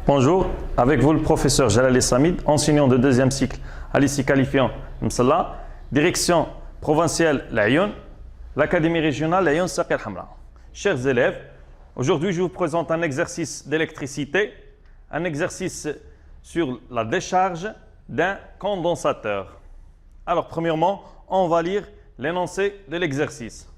Bonjour, avec vous le professeur Jalal Samid, enseignant de deuxième cycle à lycée qualifiant Msalla, direction provinciale Laayoune, l'académie régionale Laayoune Saqi El Hamra. Chers élèves, aujourd'hui je vous présente un exercice d'électricité, un exercice sur la décharge d'un condensateur. Alors premièrement, on va lire l'énoncé de l'exercice.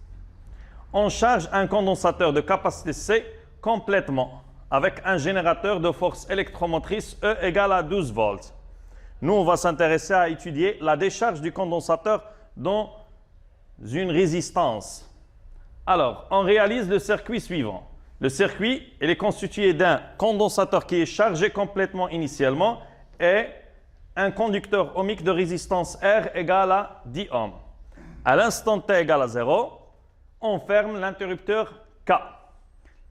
On charge un condensateur de capacité C complètement avec un générateur de force électromotrice E égale à 12 volts. Nous, on va s'intéresser à étudier la décharge du condensateur dans une résistance. Alors, on réalise le circuit suivant. Le circuit, il est constitué d'un condensateur qui est chargé complètement initialement et un conducteur ohmique de résistance R égale à 10 ohms. À l'instant T égale à 0, on ferme l'interrupteur K.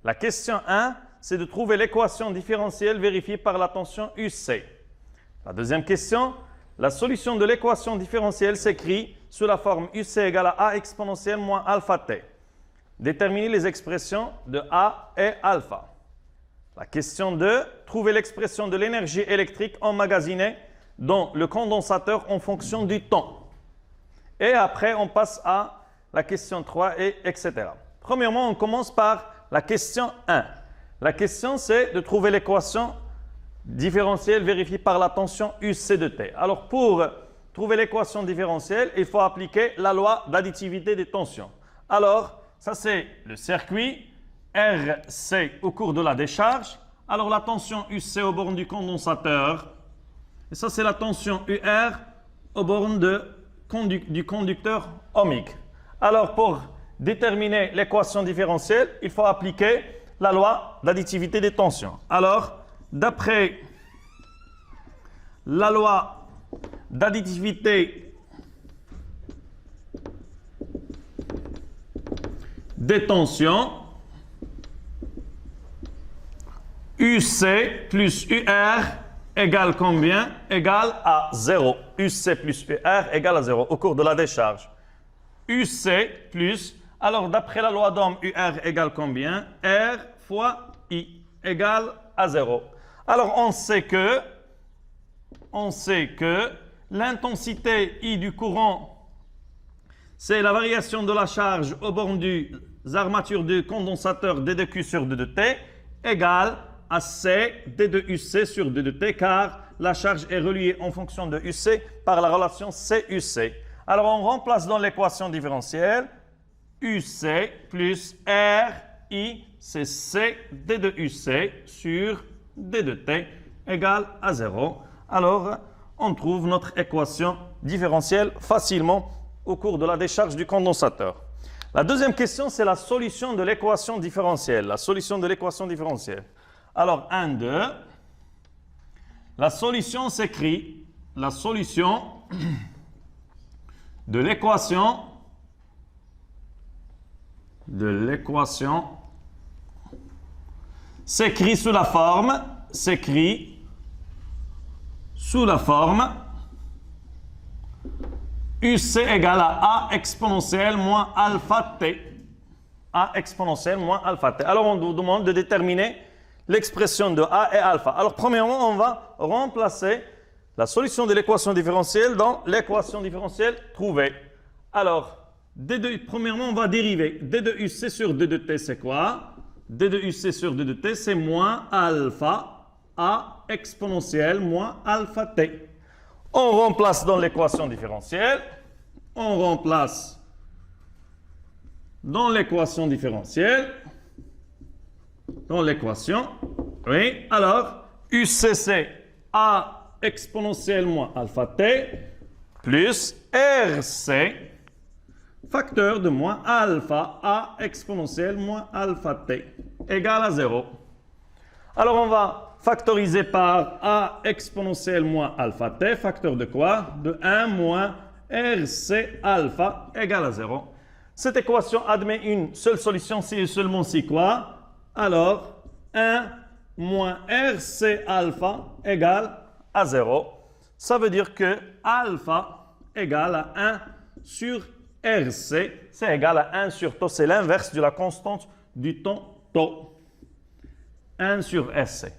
La question 1, c'est de trouver l'équation différentielle vérifiée par la tension UC. La deuxième question, la solution de l'équation différentielle s'écrit sous la forme UC égale à A exponentielle moins alpha T. Déterminer les expressions de A et alpha. La question 2, trouver l'expression de l'énergie électrique emmagasinée dans le condensateur en fonction du temps. Et après, on passe à la question 3, etc. Premièrement, on commence par la question 1. La question, c'est de trouver l'équation différentielle vérifiée par la tension UC de T. Alors, pour trouver l'équation différentielle, il faut appliquer la loi d'additivité des tensions. Alors, ça, c'est le circuit RC au cours de la décharge. Alors, la tension UC aux bornes du condensateur. Et ça, c'est la tension UR aux bornes du conducteur ohmique. Alors, pour déterminer l'équation différentielle, il faut appliquer la loi d'additivité des tensions. Alors, d'après la loi d'additivité des tensions, UC plus UR égale combien? Égale à 0. UC plus UR égale à 0 au cours de la décharge. UC plus, alors d'après la loi d'Ohm, UR égale combien? R fois I égale à 0. Alors on sait que l'intensité I du courant, c'est la variation de la charge aux bornes des armatures du condensateur D2Q sur D2T égale à C D2UC sur D2T car la charge est reliée en fonction de UC par la relation CUC. Alors on remplace dans l'équation différentielle UC plus RI, c'est C D2UC sur D2T égale à 0. Alors, on trouve notre équation différentielle facilement au cours de la décharge du condensateur. La deuxième question, c'est la solution de l'équation différentielle. La solution de l'équation différentielle. Alors, 1, 2. La solution s'écrit, la solution de l'équation s'écrit sous la forme UC égale à A exponentielle moins alpha T. A exponentielle moins alpha T. Alors on nous demande de déterminer l'expression de A et alpha. Alors premièrement, on va remplacer la solution de l'équation différentielle dans l'équation différentielle trouvée. Alors, premièrement, on va dériver. D de UC sur D de T, c'est quoi? D de UC sur D de T, c'est moins alpha A exponentielle moins alpha T. On remplace dans l'équation différentielle. On remplace dans l'équation différentielle. Dans l'équation. Oui. Alors, UC, c'est A exponentielle moins alpha T plus RC facteur de moins alpha A exponentielle moins alpha T égale à 0. Alors, on va factoriser par A exponentielle moins alpha T, facteur de quoi? De 1 moins RC alpha égale à 0. Cette équation admet une seule solution si et seulement si quoi? Alors, 1 moins RC alpha égale à 0. Ça veut dire que alpha égale à 1 sur RC, c'est égal à 1 sur tau, c'est l'inverse de la constante du temps tau. 1 sur RC.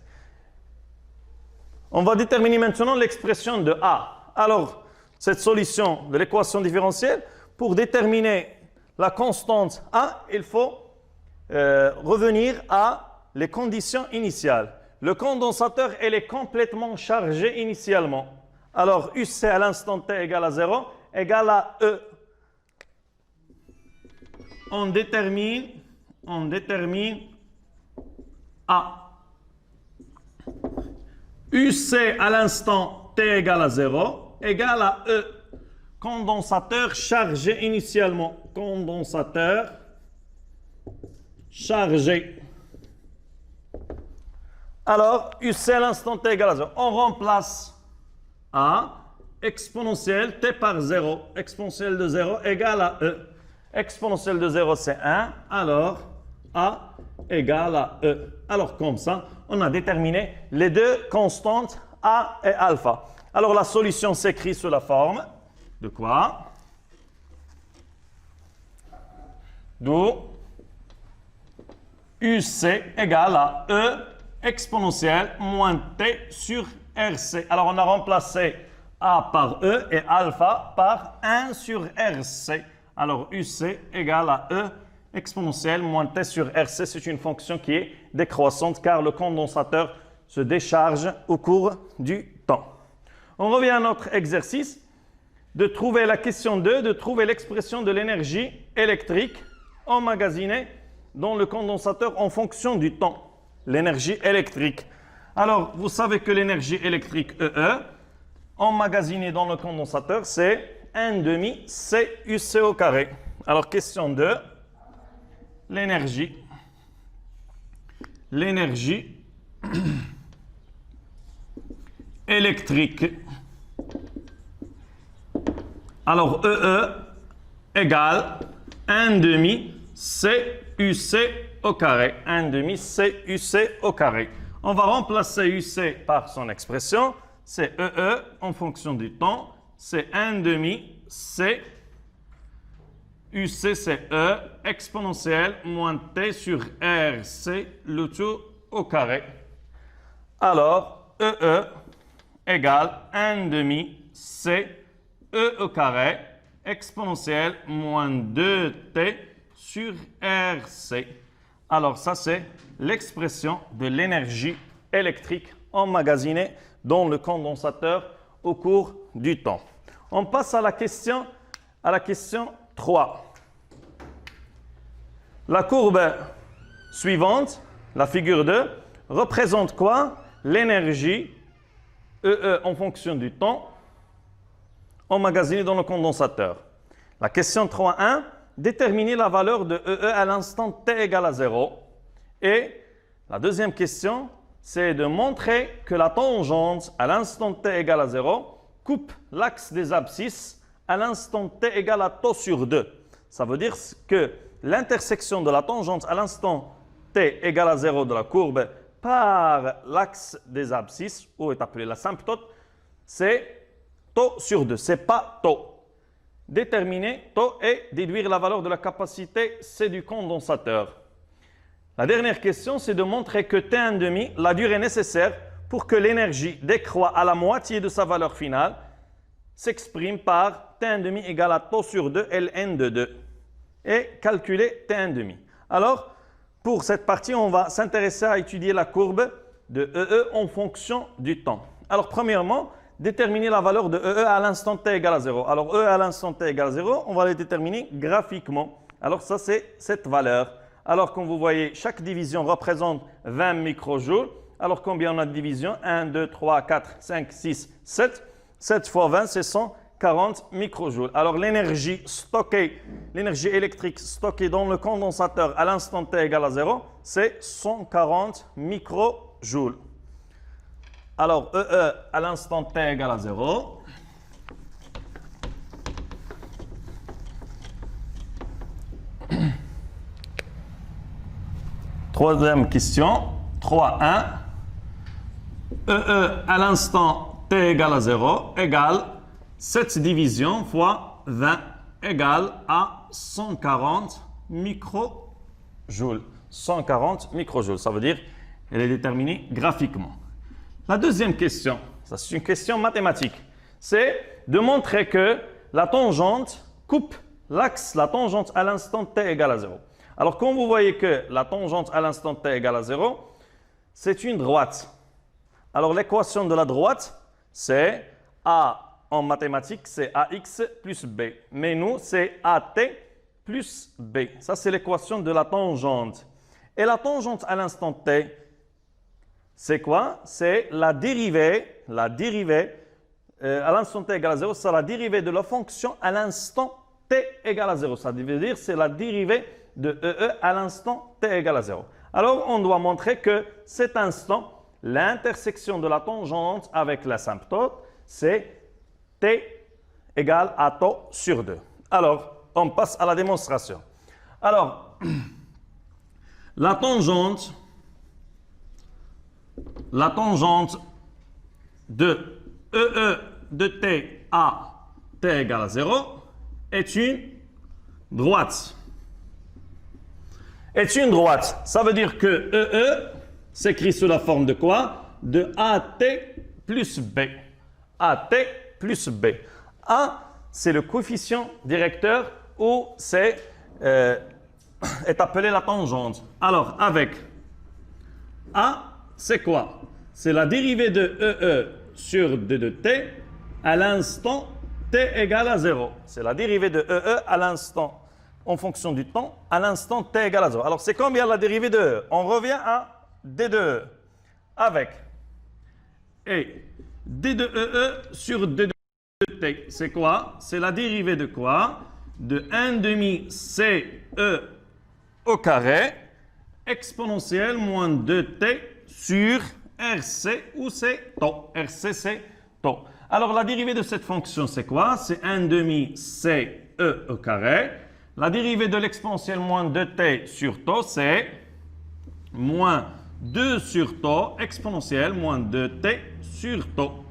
On va déterminer maintenant l'expression de A. Alors, cette solution de l'équation différentielle, pour déterminer la constante A, il faut revenir à les conditions initiales. Le condensateur, il est complètement chargé initialement. Alors, UC à l'instant T égale à 0, égale à E. On détermine A. UC à l'instant T égale à 0, égale à E. Condensateur chargé initialement. Condensateur chargé. Alors, UC à l'instant T égale à 0. On remplace A, exponentielle T par 0. Exponentielle de 0 égale à E. Exponentielle de 0, c'est 1. Alors, A égale à E. Alors, comme ça, on a déterminé les deux constantes A et alpha. Alors, la solution s'écrit sous la forme de quoi? D'où UC égale à E exponentielle moins T sur RC. Alors, on a remplacé A par E et alpha par 1 sur RC. Alors, UC égale à E exponentielle moins T sur RC. C'est une fonction qui est décroissante car le condensateur se décharge au cours du temps. On revient à notre exercice de trouver la question 2, de trouver l'expression de l'énergie électrique emmagasinée dans le condensateur en fonction du temps. L'énergie électrique. Alors, vous savez que l'énergie électrique EE, emmagasinée dans le condensateur, c'est 1,5 CUC au carré. Alors, question 2. L'énergie électrique. Alors, EE égale 1,5 CUC au carré. 1,5 CUC au carré. On va remplacer UC par son expression. C'est EE en fonction du temps. C'est 1,5 C. UC, c'est E exponentielle moins T sur RC, le tout au carré. Alors, EE égale 1,5 C E au carré exponentielle moins 2T sur RC. Alors, ça, c'est l'expression de l'énergie électrique emmagasinée dans le condensateur au cours du temps. On passe à la question 3. La courbe suivante, la figure 2, représente quoi? L'énergie EE en fonction du temps emmagasinée dans le condensateur. La question 3.1, déterminer la valeur de EE à l'instant T égale à 0. Et la deuxième question, c'est de montrer que la tangente à l'instant T égale à 0 coupe l'axe des abscisses à l'instant T égale à tau sur 2. Ça veut dire que l'intersection de la tangente à l'instant T égale à 0 de la courbe par l'axe des abscisses, ou est appelée l'asymptote, c'est tau sur 2. Ce n'est pas tau. Déterminer tau et déduire la valeur de la capacité C du condensateur. La dernière question, c'est de montrer que T1,5, la durée nécessaire pour que l'énergie décroît à la moitié de sa valeur finale, s'exprime par T1,5 égale à tau sur 2 ln de 2 et calculer T1,5. Alors, pour cette partie, on va s'intéresser à étudier la courbe de EE en fonction du temps. Alors, premièrement, déterminer la valeur de EE à l'instant T égale à 0. Alors, EE à l'instant T égale à 0, on va le déterminer graphiquement. Alors, ça, c'est cette valeur. Alors, comme vous voyez, chaque division représente 20 microjoules. Alors, combien on a de divisions? 1, 2, 3, 4, 5, 6, 7. 7 fois 20, c'est 140 microjoules. Alors, l'énergie électrique stockée dans le condensateur à l'instant T égale à 0, c'est 140 microjoules. Alors, EE à l'instant T égale à 0. Troisième question, 3.1. EE à l'instant T égale à 0 égale 7 divisions fois 20 égale à 140 microjoules. 140 microjoules, ça veut dire qu'elle est déterminée graphiquement. La deuxième question. Ça, c'est une question mathématique. C'est de montrer que la tangente coupe l'axe, la tangente à l'instant t égale à 0. Alors, quand vous voyez que la tangente à l'instant t égale à 0, c'est une droite. Alors, l'équation de la droite, c'est A en mathématiques, c'est AX plus B. Mais nous, c'est AT plus B. Ça, c'est l'équation de la tangente. Et la tangente à l'instant t, c'est quoi? C'est la dérivée à l'instant t égale à 0, c'est la dérivée de la fonction à l'instant t égale à 0. Ça veut dire c'est la dérivée de EE à l'instant t égale à 0. Alors, on doit montrer que cet instant, l'intersection de la tangente avec l'asymptote, c'est t égale à tau sur 2. Alors, on passe à la démonstration. Alors, la tangente de EE de t à t égale à 0 est une droite. Est une droite. Ça veut dire que EE s'écrit sous la forme de quoi? De AT plus B. AT plus B. A, c'est le coefficient directeur où est appelée la tangente. Alors, avec A, c'est quoi? C'est la dérivée de EE sur d de t à l'instant t égale à 0. C'est la dérivée de EE à l'instant, en fonction du temps, à l'instant t égale à 0. Alors, c'est combien la dérivée de E? On revient à d de E. Avec et d de EE sur d de t. C'est quoi? C'est la dérivée de quoi? De 1 demi CE au carré exponentielle moins 2t sur RC ou c'est tau. RC, c'est tau. Alors, la dérivée de cette fonction, c'est quoi? C'est 1 demi CE au carré. La dérivée de l'exponentielle moins 2t sur tau, c'est moins 2 sur tau exponentielle moins 2t sur tau.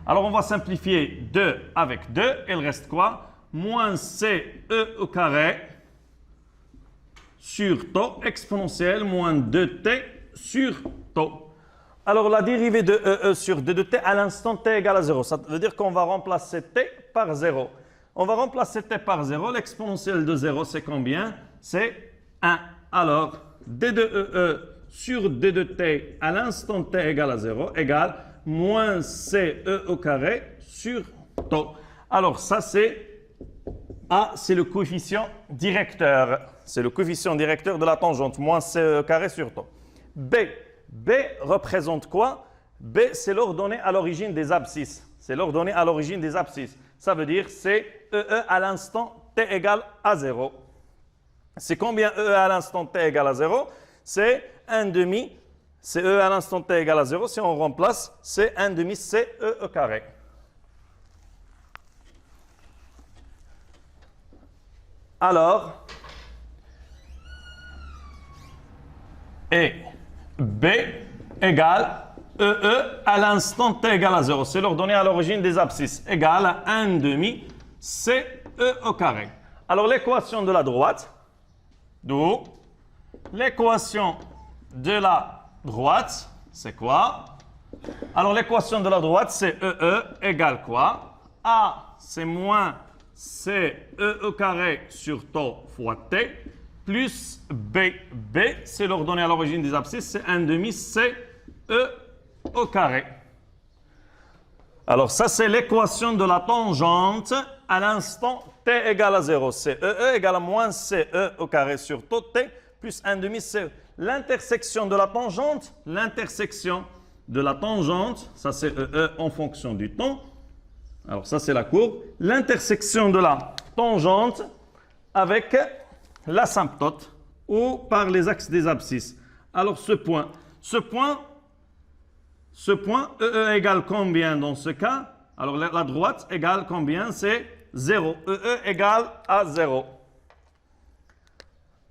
Alors, on va simplifier 2 avec 2. Il reste quoi? Moins CE au carré sur tau exponentielle moins 2t sur tau. Alors, la dérivée de EE sur d de t à l'instant t égale à 0. Ça veut dire qu'on va remplacer t par 0. On va remplacer t par 0. L'exponentielle de 0, c'est combien? C'est 1. Alors, d de EE sur d de t à l'instant t égale à 0 égale moins CE au carré sur tau. Alors, ça, c'est A, c'est le coefficient directeur. C'est le coefficient directeur de la tangente, moins CE au carré sur tau. B. B représente quoi? B, c'est l'ordonnée à l'origine des abscisses. C'est l'ordonnée à l'origine des abscisses. Ça veut dire c'est EE à l'instant t égale à 0. C'est combien EE à l'instant t égale à 0? C'est 1 demi. C'est E à l'instant t égale à 0. Si on remplace, c'est 1 demi CE au carré. Alors, et B égale EE à l'instant t égale à 0. C'est l'ordonnée à l'origine des abscisses. Égale à 1 demi CE au carré. Alors, l'équation de la droite, d'où l'équation de la droite, c'est quoi? Alors, l'équation de la droite, c'est EE égale quoi? A, c'est moins CE au carré sur tau fois t, plus B. B, c'est l'ordonnée à l'origine des abscisses, c'est 1 demi CE au carré. Alors, ça, c'est l'équation de la tangente à l'instant t égale à 0. C'est EE égale à moins CE au carré sur tau t, plus 1 demi CE. L'intersection de la tangente, ça, c'est EE en fonction du temps. Alors, ça, c'est la courbe. L'intersection de la tangente avec l'asymptote ou par les axes des abscisses. Alors, ce point, EE égale combien dans ce cas? Alors, la droite égale combien? C'est 0. EE égale à 0.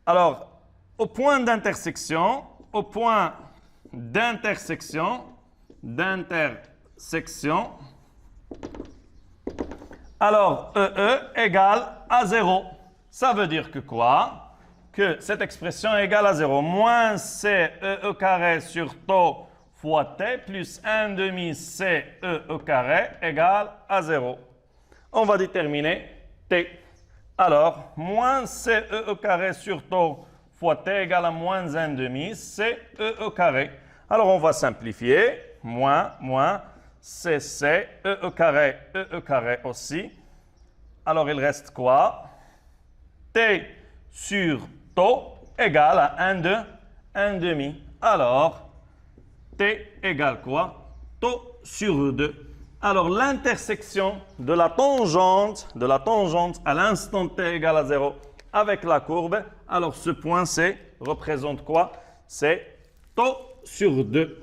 Alors, au point d'intersection, alors EE égale à 0. Ça veut dire que quoi? Que cette expression est égale à 0. Moins CE au carré sur tau fois t plus 1 demi c e au carré égale à 0. On va déterminer t. Alors, moins c e au carré sur tau fois t égale à moins 1 demi c e au carré. Alors, on va simplifier. Moins c e au carré aussi. Alors, il reste quoi? T sur tau égale à 1 demi. Alors, t égale quoi? Tau sur 2. Alors, l'intersection de la tangente à l'instant t égale à 0 avec la courbe, alors ce point C représente quoi? C'est tau sur 2.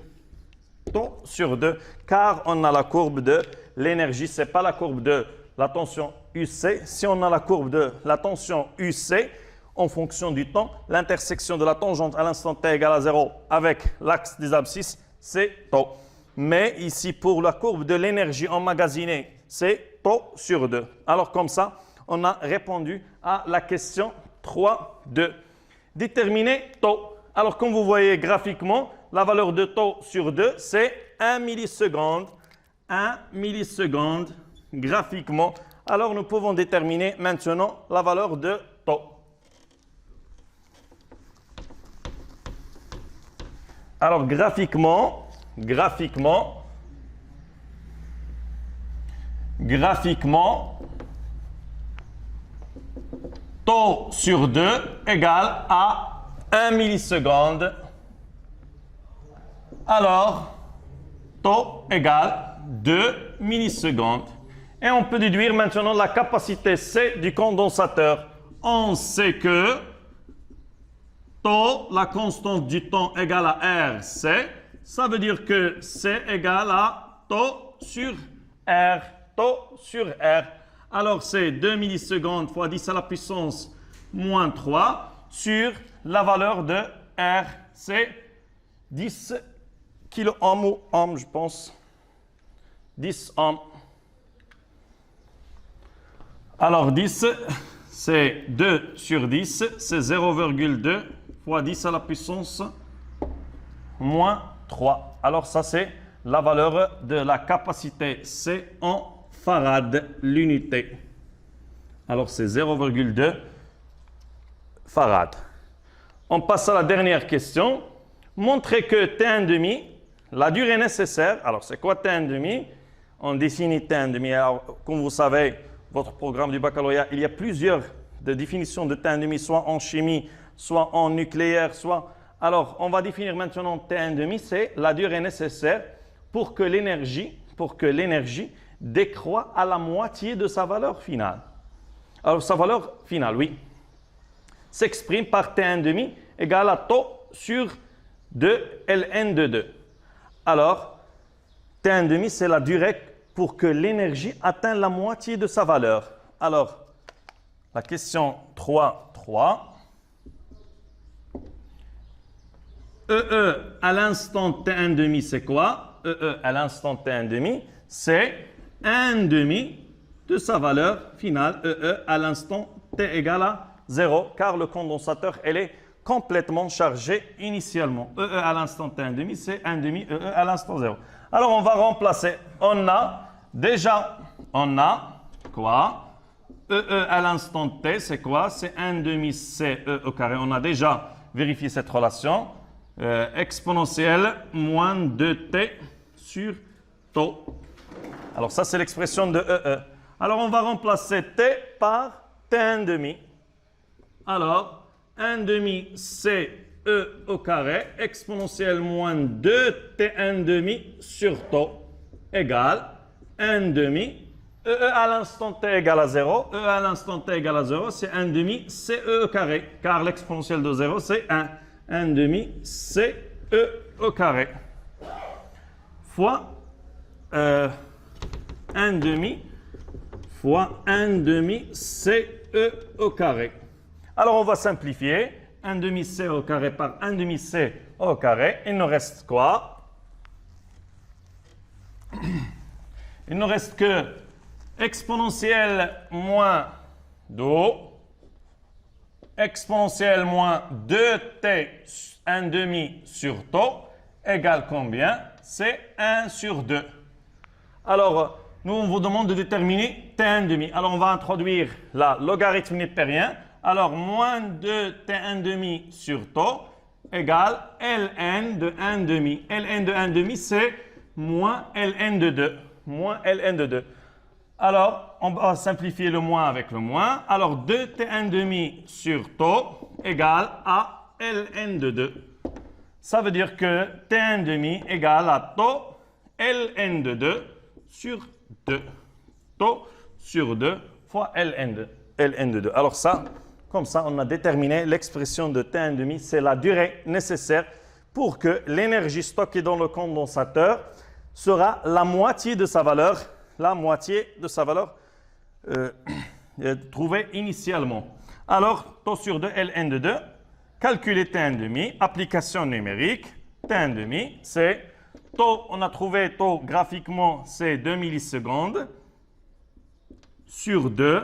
Tau sur 2, car on a la courbe de l'énergie, ce n'est pas la courbe de la tension UC. Si on a la courbe de la tension UC, en fonction du temps, l'intersection de la tangente à l'instant t égale à 0 avec l'axe des abscisses, c'est tau. Mais ici, pour la courbe de l'énergie emmagasinée, c'est tau sur 2. Alors comme ça, on a répondu à la question 3.2. Déterminer tau. Alors comme vous voyez graphiquement, la valeur de tau sur 2, c'est 1 milliseconde. 1 milliseconde graphiquement. Alors nous pouvons déterminer maintenant la valeur de tau. Alors graphiquement, tau sur 2 égale à 1 milliseconde. Alors, tau égale 2 millisecondes. Et on peut déduire maintenant la capacité C du condensateur. On sait que tau, la constante du temps égale à RC. Ça veut dire que C égale à tau sur R. Tau sur R. Alors, c'est 2 millisecondes fois 10 à la puissance moins 3 sur la valeur de R. C'est 10 kiloohms ou ohms, je pense. 10 ohms. Alors, 10, c'est 2 sur 10. C'est 0,2 fois 10 à la puissance moins 3. Alors, ça, c'est la valeur de la capacité C en farad, l'unité. Alors, c'est 0,2 farad. On passe à la dernière question. Montrer que T1,5, la durée nécessaire. Alors, c'est quoi T1,5? On définit T1,5. Alors, comme vous savez, votre programme du baccalauréat, il y a plusieurs définitions de T1,5, soit en chimie, soit en nucléaire, soit... Alors, on va définir maintenant T1,5, c'est la durée nécessaire pour que l'énergie décroît à la moitié de sa valeur finale. Alors, sa valeur finale, oui, s'exprime par T1,5 égale à tau sur 2 ln de 2. Alors, T1,5, c'est la durée pour que l'énergie atteigne la moitié de sa valeur. Alors, la question 3.3. EE à l'instant T1,5, c'est quoi? EE à l'instant T1,5, c'est 1,5 de sa valeur finale. EE à l'instant T égale à 0, car le condensateur, elle est complètement chargé initialement. EE à l'instant T1,5, c'est 1,5 EE à l'instant 0. Alors, on va remplacer. On a quoi? EE à l'instant T, c'est quoi? C'est 1,5 CE au carré. On a déjà vérifié cette relation. Exponentielle moins 2T sur tau. Alors, ça, c'est l'expression de EE. Alors, on va remplacer T par T1,5. Alors, 1,5 CE au carré exponentielle moins 2T1,5 sur tau égale 1,5 EE à l'instant T égale à 0. EE à l'instant T égale à 0, c'est 1,5 CE au carré, car l'exponentielle de 0, c'est 1. 1,5 CE au carré fois 1,5 fois 1,5 CE au carré. Alors, on va simplifier. 1,5 C au carré par 1,5 C au carré. Il nous reste quoi? Il ne reste que exponentielle moins 2, exponentielle moins 2t 1,5 sur tau égale combien? C'est 1 sur 2. Alors, nous, on vous demande de déterminer T1,5. Alors, on va introduire la logarithme népérien. Alors, moins 2 T1,5 sur tau égale ln de 1,5. ln de 1,5, c'est moins ln de 2. Moins ln de 2. Alors, on va simplifier le moins avec le moins. Alors, 2 T1,5 sur tau égale à ln de 2. Ça veut dire que T1,5 égale à tau ln de 2 sur 2. Tau sur 2 fois ln de 2. Alors ça, comme ça, on a déterminé l'expression de T1,5. C'est la durée nécessaire pour que l'énergie stockée dans le condensateur sera la moitié de sa valeur. La moitié de sa valeur trouvée initialement. Alors, tau sur 2, ln de 2. Calculer T1,5, application numérique. T1,5, c'est tau, on a trouvé tau graphiquement, c'est 2 millisecondes sur 2,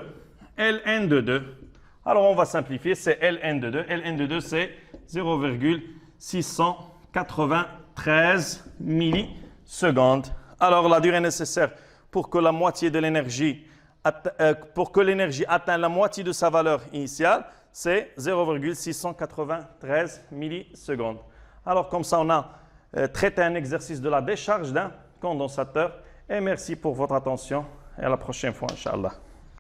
ln de 2. Alors, on va simplifier, c'est ln de 2. ln de 2, c'est 0,693 millisecondes. Alors, la durée nécessaire pour que la moitié de l'énergie, pour que l'énergie atteigne la moitié de sa valeur initiale, c'est 0,693 millisecondes. Alors, comme ça, on a traité un exercice de la décharge d'un condensateur. Et merci pour votre attention. Et à la prochaine fois, Inch'Allah.